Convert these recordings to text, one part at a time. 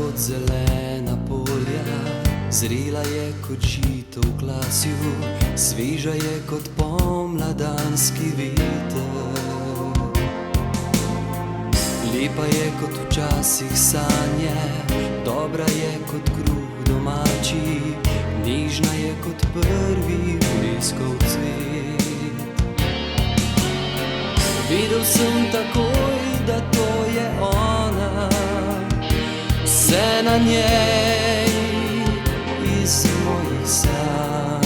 kot zelena polja, zrela je kot žito v klasju, sveža je kot pomladanski veter. Lepa je kot včasih sanje, dobra je kot kruh domači, nežna je kot prvi bleskov cvet. Vedel sem takoj, da to je ona, vse na njej iz mojih sanj.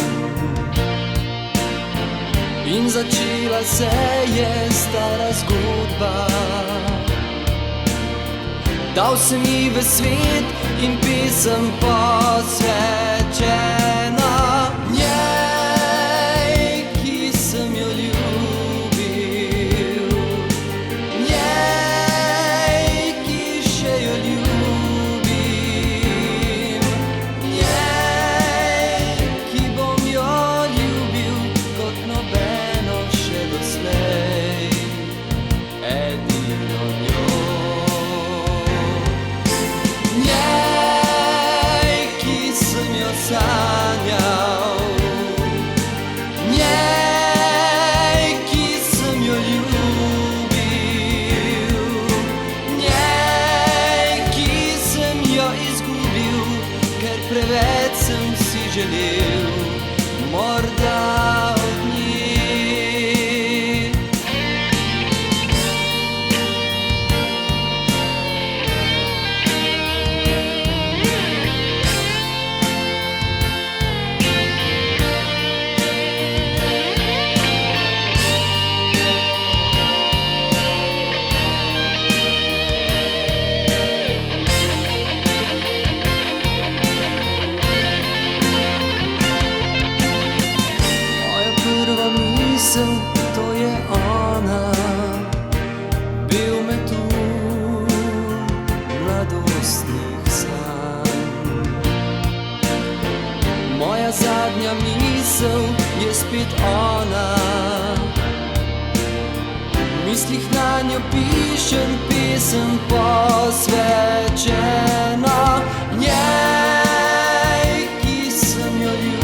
In začela se je stara zgodba, dal sem ji v svet in pesem posvečena njej, ki sem jo ljubil, njej, ki še jo ljubim, njej, ki bom jo ljubil kot nobeno še doslej, edino njo. Sanjal, njej, ki sem jo ljubil, njej, ki sem jo izgubil, ker preveč sem si želel morda od nje. To je ona, bil me tu mladostnih sanj. Moja zadnja misel je spet ona, v mislih nanjo pišem pesem posvečena njej, ki sem jo ljubil,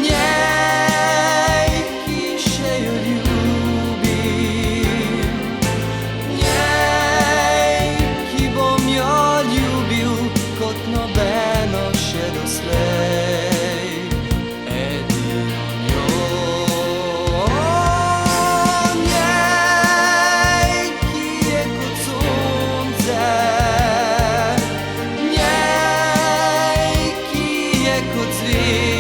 njej, ki še jo ljubim, njej, ki bom jo ljubil kot nobeno še doslej, edino njo. Njej, ki je kot sonce, njej, ki je kot zvezda,